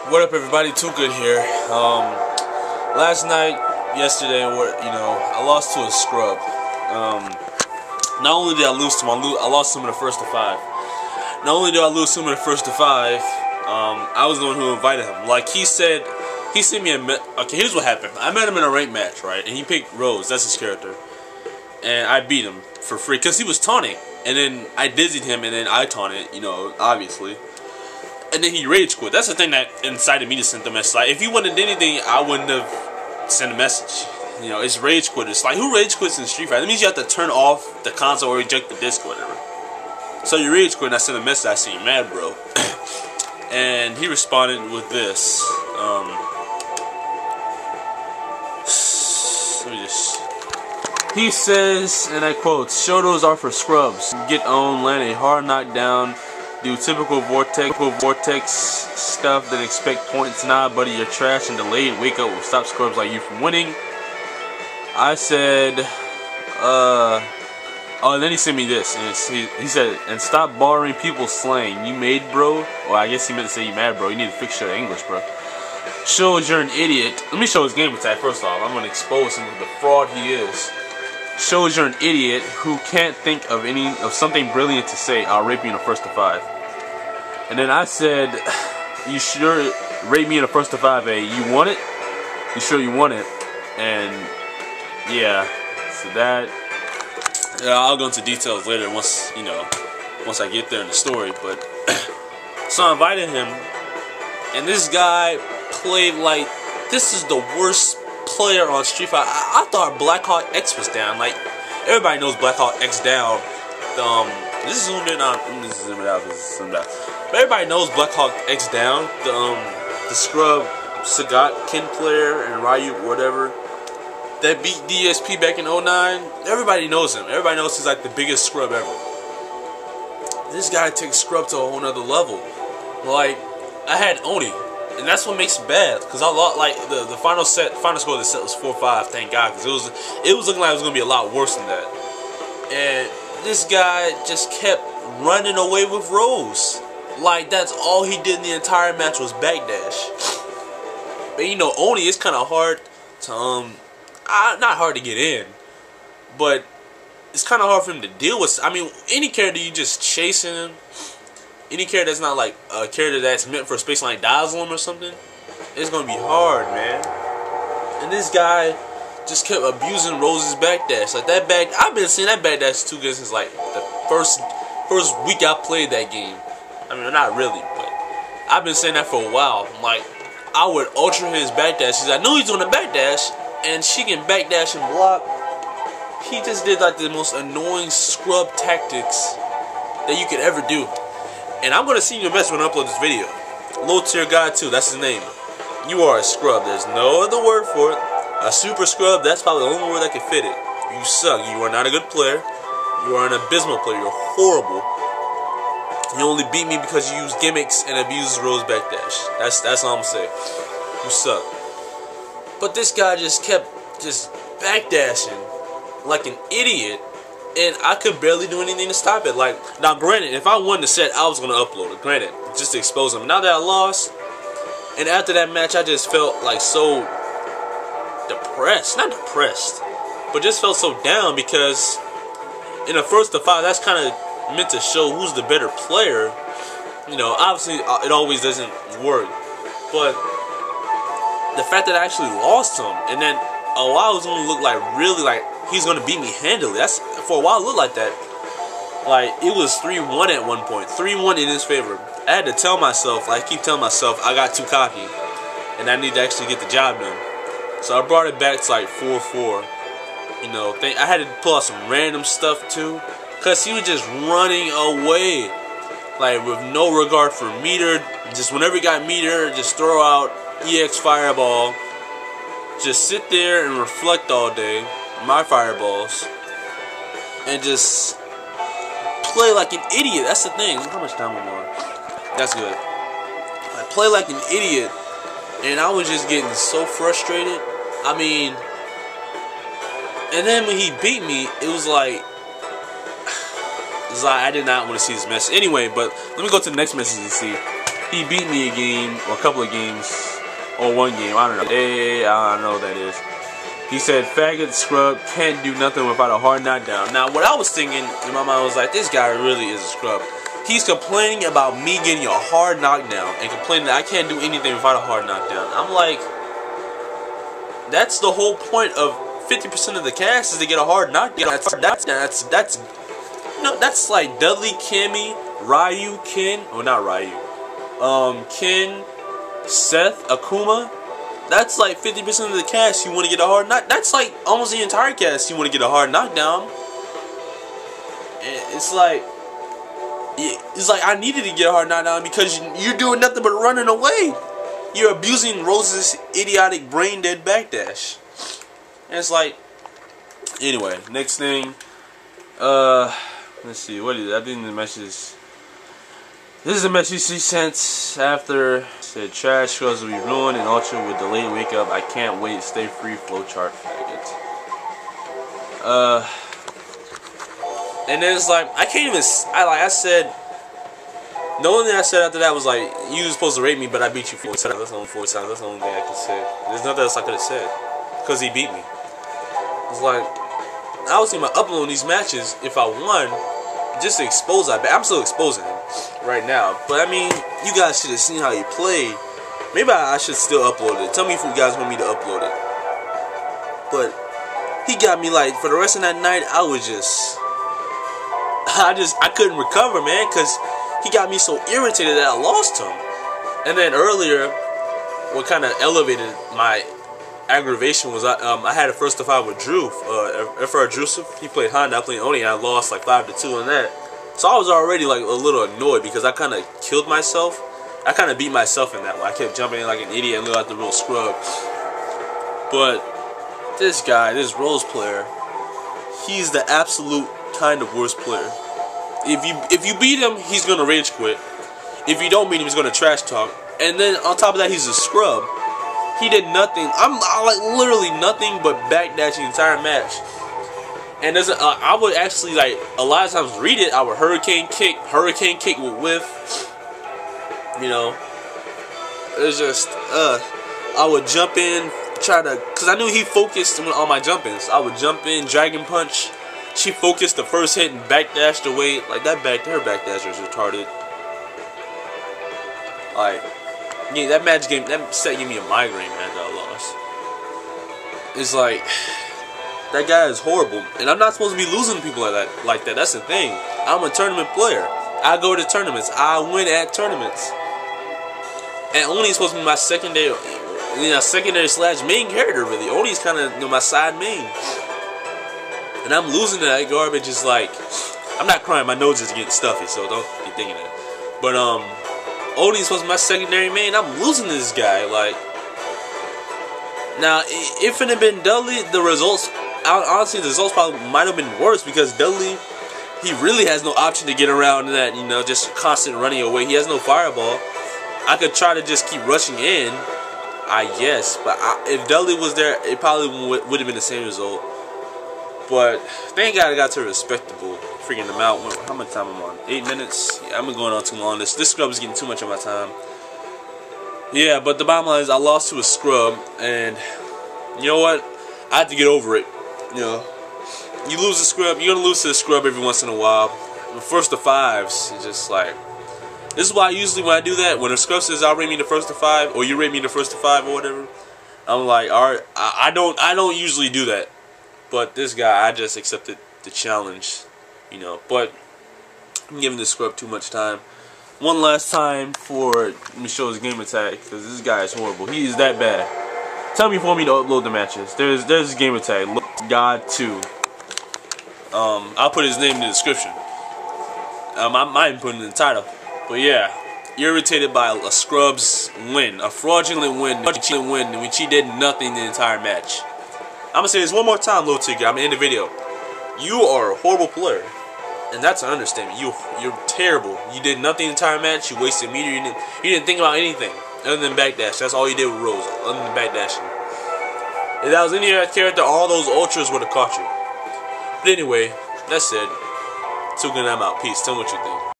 What up, everybody? Too Good here. Yesterday, I lost to a scrub. Not only did I lose to him, I lost to him in the first to five. Not only did I lose to him in the first to five, I was the one who invited him. Like he said, he sent me okay, here's what happened. I met him in a ranked match, right? And he picked Rose. That's his character. And I beat him for free because he was taunting. And then I dizzied him, and then I taunted, obviously. And then he rage quit. That's the thing that incited me to send the message. Like, if he wouldn't have done anything, I wouldn't have sent a message. It's rage quit. It's like, who rage quits in Street Fighter? That means you have to turn off the console or eject the disc or whatever. So you rage quit, and I sent a message. I said, "You mad, bro?" And he responded with this. He says, and I quote, "Shotos are for scrubs. Get owned, land a hard knockdown, do typical vortex stuff, then expect points. Nah, buddy, you're trash and delayed. Wake up will stop scrubs like you from winning." I said, oh, and then he sent me this, and he said, "And stop borrowing people's slang. You made, bro?" Well, I guess he meant to say you mad, bro. You need to fix your English, bro. "Shows you're an idiot." Let me show his game attack first off. I'm gonna expose him with the fraud he is. "Shows you're an idiot who can't think of something brilliant to say. I'll rape you in the first to five." And then I said, "You sure rape me in the first to five, eh? You want it? You sure you want it?" And yeah, so that I'll go into details later once I get there in the story. But so I invited him, and this guy played like this is the worst player on Street Fighter. I thought Black Hawk X was down. Like, everybody knows Black Hawk X down. This is zoomed in on. This is zoomed out. This is zoomed out. But everybody knows Black Hawk X down. The scrub Sagat Ken player and Ryu whatever that beat DSP back in 09. Everybody knows him. Everybody knows he's like the biggest scrub ever. This guy takes scrub to a whole nother level. Like, I had Oni. And that's what makes it bad, because I lost, like, the final score of the set was 4-5, thank God, because it was looking like it was going to be a lot worse than that. And this guy just kept running away with Rose. Like, that's all he did in the entire match was backdash. But Oni, it's kind of hard to, not hard to get in, but it's kind of hard for him to deal with. I mean, any character you just chasing him, any character that's not like a character that's meant for a space like Dazzle him or something, it's gonna be hard, man. And this guy just kept abusing Rose's backdash. Like that I've been seeing that backdash too good since like the first week I played that game. I mean, not really, but I've been saying that for a while. Like, I would ultra his backdash because I knew he's doing a backdash, and she can backdash and block. He just did like the most annoying scrub tactics that you could ever do. And I'm gonna see your message when I upload this video. L0W God 2, that's his name. You are a scrub. There's no other word for it. A super scrub, that's probably the only word that can fit it. You suck. You are not a good player. You are an abysmal player. You're horrible. You only beat me because you use gimmicks and abuse Rose backdash. That's all I'm gonna say. You suck. But this guy just kept backdashing like an idiot. And I could barely do anything to stop it. Like, now granted, if I won the set, I was going to upload it. Granted, just to expose him. Now that I lost, and after that match, I just felt like so depressed. Not depressed, but just felt so down because in the first to five, that's kind of meant to show who's the better player. Obviously, it always doesn't work. But the fact that I actually lost him, and then a while it was going to look like really like he's going to beat me handily. For a while it looked like that. Like, it was 3-1 at one point. 3-1 in his favor. I had to tell myself, I keep telling myself, I got too cocky. And I need to actually get the job done. So I brought it back to like 4-4. I had to pull out some random stuff too. Because he was just running away. Like, with no regard for meter. Just whenever he got meter, just throw out EX Fireball. Just sit there and reflect all day. My fireballs. And just play like an idiot. That's the thing. How much time am I on? That's good. I play like an idiot, and I was just getting so frustrated. I mean, and then when he beat me, it was like I did not want to see this message. Anyway, but let me go to the next message and see. He beat me a game, or a couple of games, or one game, I don't know. I don't know what that is. He said, faggot scrub can't do nothing without a hard knockdown. Now, what I was thinking in my mind was like, this guy really is a scrub. He's complaining about me getting a hard knockdown and complaining that I can't do anything without a hard knockdown. I'm like, that's the whole point of 50% of the cast is to get a hard knockdown. That's like Dudley, Kimmy, Ryu, Ken, well not Ryu, Ken, Seth, Akuma. That's like 50% of the cast you want to get a hard knock. That's like almost the entire cast you want to get a hard knockdown. It's like I needed to get a hard knockdown because you're doing nothing but running away. You're abusing Rose's idiotic brain dead backdash. And it's like, anyway, next thing, let's see, what is it? I think the message. This is a message she sent after said trash scrubs will be ruined and Ultra with delayed wake up. I can't wait. Stay free. Flowchart faggot. And then it's like I can't even. I said. The only thing I said after that was like, you were supposed to rate me, but I beat you 4 times. That's only 4 times. That's the only thing I could say. There's nothing else I could have said because he beat me. It's like I was thinking about uploading these matches if I won, just to expose that. I'm still exposing him right now, but I mean, you guys should have seen how he played. Maybe I should still upload it. Tell me if you guys want me to upload it. But he got me like for the rest of that night. I couldn't recover, man, because he got me so irritated that I lost him. And then earlier, what kind of elevated my aggravation was I had a 1st-to-5 with Drew, Ft5 Joseph. He played Honda, I played Oni, and I lost like 5-2 in that. So I was already like a little annoyed because I kind of killed myself. I kind of beat myself in that one. I kept jumping in like an idiot and looked like the real scrub. But this guy, this Rose player, he's the absolute kind of worst player. If you beat him, he's gonna rage quit. If you don't beat him, he's gonna trash talk. And then on top of that, he's a scrub. He did nothing. I like literally nothing but backdash the entire match. And there's I would actually like a lot of times read it. I would hurricane kick would whiff. You know, it's just I would jump in, try to, cause I knew he focused on my jump-ins. I would jump in, dragon punch. She focused the first hit and backdashed away. Like that her backdash was retarded. Like, yeah, that set gave me a migraine, man, that I lost. It's like, that guy is horrible. And I'm not supposed to be losing to people like that. That's the thing. I'm a tournament player. I go to tournaments. I win at tournaments. And Oni's supposed to be my secondary slash main character, really. Oni's kind of, my side main. And I'm losing to that garbage. Is like, I'm not crying, my nose is getting stuffy, so don't be thinking that. But Oni's supposed to be my secondary main. I'm losing to this guy. Like, now if it had been Dudley, the results, honestly, the results probably might have been worse because Dudley, he really has no option to get around that. You know, just constant running away. He has no fireball. I could try to just keep rushing in, I guess. But if Dudley was there, it probably would have been the same result. But thank God I got to a respectable freaking amount. How much time I'm on? 8 minutes? Yeah, I've been going on too long. This scrub is getting too much of my time. Yeah, but the bottom line is I lost to a scrub. And you know what? I have to get over it. You know, you lose a scrub, you're going to lose to a scrub every once in a while. The 1st-to-5s, it's just like... This is why usually when I do that, when a scrub says I'll rate me the 1st-to-5, or you rate me the 1st-to-5 or whatever, I'm like, alright, I don't usually do that. But this guy, I just accepted the challenge, you know. But I'm giving this scrub too much time. One last time for, let me show his game attack, because this guy is horrible. He is that bad. Tell me for me to upload the matches. There's his game attack, God 2. I'll put his name in the description. I might even put it in the title. But yeah, irritated by a scrub's win, a fraudulent win, in which he did nothing the entire match. I'm gonna say this one more time, L0W Ti3r GOD. I'm gonna end the video. You are a horrible player, and that's an understatement. You're terrible. You did nothing the entire match. You wasted meter. You didn't think about anything other than backdash. That's all you did with Rose, other than backdashing. If that was any other character, all those ultras would have caught you. But anyway, that's it. Till then, I'm out. Peace. Tell me what you think.